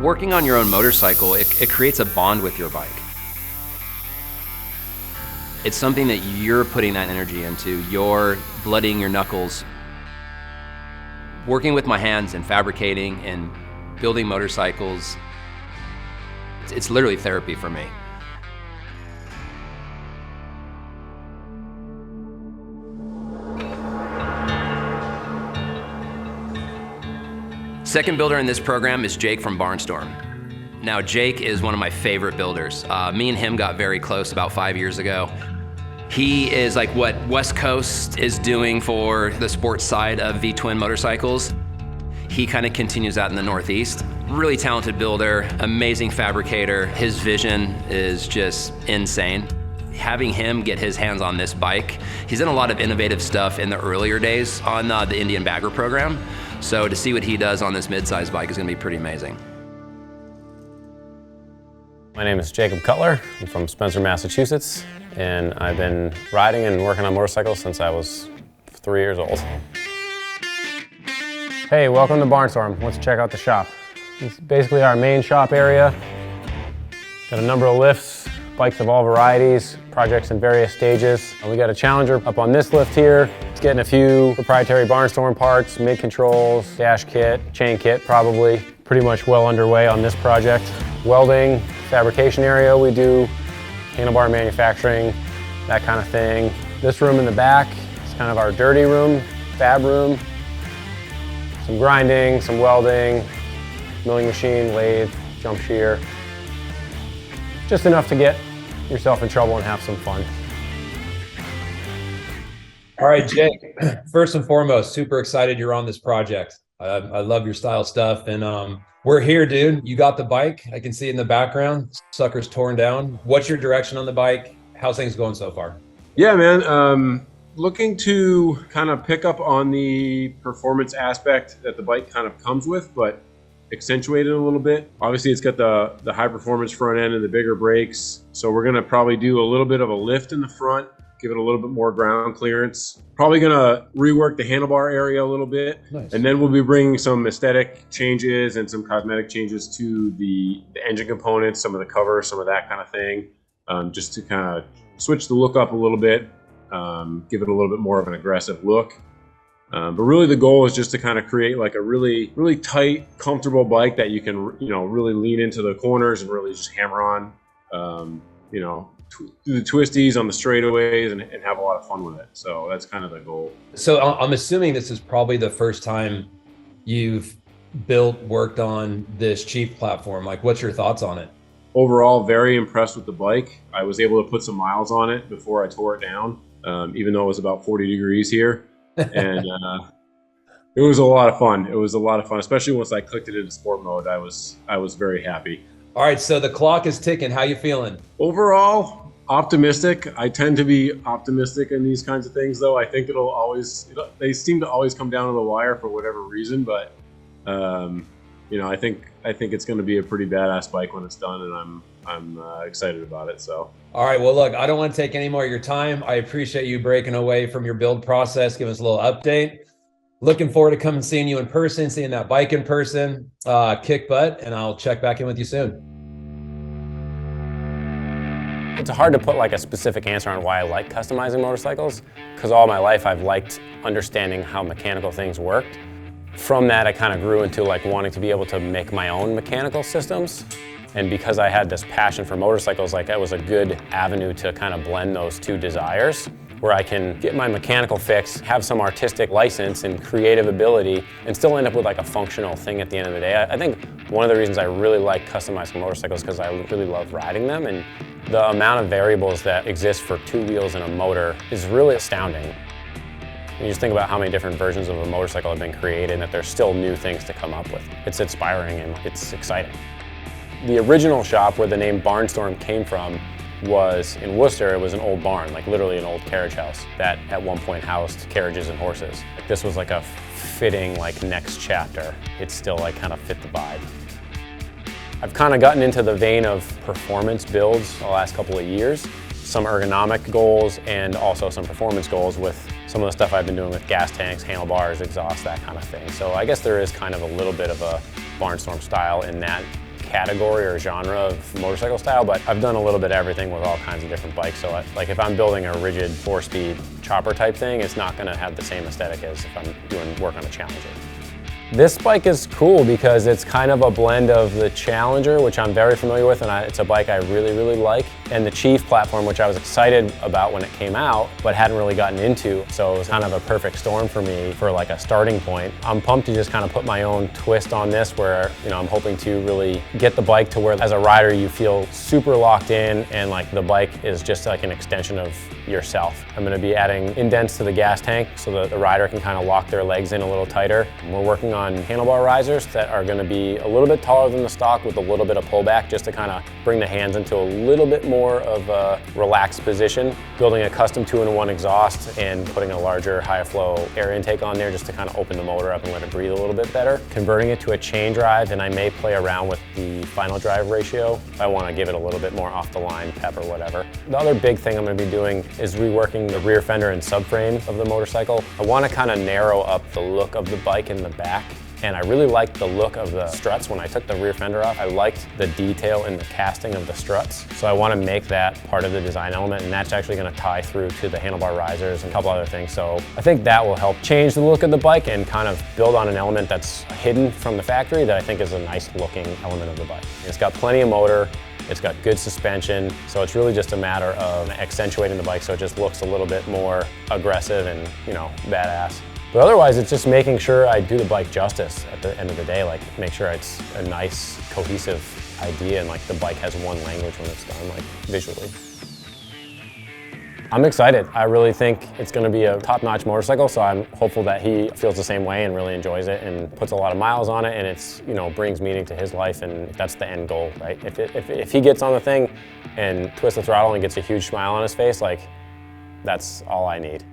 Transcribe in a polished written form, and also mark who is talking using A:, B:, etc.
A: Working on your own motorcycle, it creates a bond with your bike. It's something that you're putting that energy into. You're bloodying your knuckles. Working with my hands and fabricating and building motorcycles, it's literally therapy for me. Second builder in this program is Jake from Barnstorm. Now, Jake is one of my favorite builders. Me and him got very close about 5 years ago. He is like what West Coast is doing for the sports side of V-twin motorcycles. He kind of continues that in the Northeast. Really talented builder, amazing fabricator. His vision is just insane. Having him get his hands on this bike, he's done a lot of innovative stuff in the earlier days on the Indian Bagger program. So to see what he does on this mid-size bike is gonna be pretty amazing.
B: My name is Jacob Cutler. I'm from Spencer, Massachusetts, and I've been riding and working on motorcycles since I was 3 years old. Hey, welcome to Barnstorm. Let's check out the shop. It's basically our main shop area. Got a number of lifts, bikes of all varieties, projects in various stages. We got a Challenger up on this lift here. It's getting a few proprietary Barnstorm parts, mid-controls, dash kit, chain kit probably. Pretty much well underway on this project. Welding, fabrication area we do, handlebar manufacturing, that kind of thing. This room in the back is kind of our dirty room, fab room. Some grinding, some welding, milling machine, lathe, jump shear. Just enough to get yourself in trouble and have some fun.
C: All right, Jake, first and foremost, super excited you're on this project. I love your style stuff, and we're here, dude. You got the bike. I can see it in the background. Sucker's torn down. What's your direction on the bike? How's things going so far?
D: Yeah, man. Looking to kind of pick up on the performance aspect that the bike kind of comes with, but accentuate it a little bit. Obviously, it's got the high performance front end and the bigger brakes. So we're going to probably do a little bit of a lift in the front, give it a little bit more ground clearance. Probably going to rework the handlebar area a little bit. Nice. And then we'll be bringing some aesthetic changes and some cosmetic changes to the engine components, some of the cover, some of that kind of thing, just to kind of switch the look up a little bit, give it a little bit more of an aggressive look. But really the goal is just to kind of create like a really, really tight, comfortable bike that you can, really lean into the corners and really just hammer on, do the twisties on the straightaways and have a lot of fun with it. So that's kind of the goal.
C: So I'm assuming this is probably the first time you've worked on this Chief platform. Like, what's your thoughts on it?
D: Overall, very impressed with the bike. I was able to put some miles on it before I tore it down, even though it was about 40 degrees here. And it was a lot of fun. It was a lot of fun, especially once I clicked it into sport mode. I was very happy.
C: All right, so the clock is ticking. How you feeling?
D: Overall, optimistic. I tend to be optimistic in these kinds of things, though. I think they seem to always come down to the wire for whatever reason, but I think it's going to be a pretty badass bike when it's done, and I'm excited about it. So.
C: All right. Well, look, I don't want to take any more of your time. I appreciate you breaking away from your build process, giving us a little update. Looking forward to coming and seeing you in person, seeing that bike in person, kick butt, and I'll check back in with you soon.
B: It's hard to put like a specific answer on why I like customizing motorcycles, because all my life I've liked understanding how mechanical things worked. From that, I kind of grew into like wanting to be able to make my own mechanical systems. And because I had this passion for motorcycles, like that was a good avenue to kind of blend those two desires, where I can get my mechanical fix, have some artistic license and creative ability, and still end up with like a functional thing at the end of the day. I think one of the reasons I really like customizing motorcycles is because I really love riding them, and the amount of variables that exist for two wheels and a motor is really astounding. You just think about how many different versions of a motorcycle have been created and that there's still new things to come up with. It's inspiring and it's exciting. The original shop where the name Barnstorm came from was in Worcester. It was an old barn, like literally an old carriage house that at one point housed carriages and horses. This was like a fitting like next chapter. It still like kind of fit the vibe. I've kind of gotten into the vein of performance builds the last couple of years. Some ergonomic goals and also some performance goals with some of the stuff I've been doing with gas tanks, handlebars, exhaust, that kind of thing. So I guess there is kind of a little bit of a Barnstorm style in that category or genre of motorcycle style, but I've done a little bit of everything with all kinds of different bikes. So like if I'm building a rigid 4-speed chopper type thing, it's not gonna have the same aesthetic as if I'm doing work on a Challenger. This bike is cool because it's kind of a blend of the Challenger, which I'm very familiar with, and it's a bike I really, really like, and the Chief platform, which I was excited about when it came out, but hadn't really gotten into. So it was kind of a perfect storm for me for like a starting point. I'm pumped to just kind of put my own twist on this where, you know, I'm hoping to really get the bike to where as a rider you feel super locked in and like the bike is just like an extension of yourself. I'm gonna be adding indents to the gas tank so that the rider can kind of lock their legs in a little tighter. And we're working on handlebar risers that are gonna be a little bit taller than the stock with a little bit of pullback just to kind of bring the hands into a little bit more of a relaxed position. Building a custom 2-in-1 exhaust and putting a larger high flow air intake on there just to kind of open the motor up and let it breathe a little bit better. Converting it to a chain drive, and I may play around with the final drive ratio. I want to give it a little bit more off the line pep or whatever. The other big thing I'm going to be doing is reworking the rear fender and subframe of the motorcycle. I want to kind of narrow up the look of the bike in the back. And I really liked the look of the struts when I took the rear fender off. I liked the detail in the casting of the struts. So I want to make that part of the design element, and that's actually going to tie through to the handlebar risers and a couple other things. So I think that will help change the look of the bike and kind of build on an element that's hidden from the factory that I think is a nice looking element of the bike. It's got plenty of motor. It's got good suspension, so it's really just a matter of accentuating the bike so it just looks a little bit more aggressive and, you know, badass. But otherwise, it's just making sure I do the bike justice at the end of the day, like make sure it's a nice, cohesive idea and like the bike has one language when it's done, like visually. I'm excited. I really think it's gonna be a top-notch motorcycle, so I'm hopeful that he feels the same way and really enjoys it and puts a lot of miles on it, and it's, you know, brings meaning to his life, and that's the end goal, right? If he gets on the thing and twists the throttle and gets a huge smile on his face, like, that's all I need.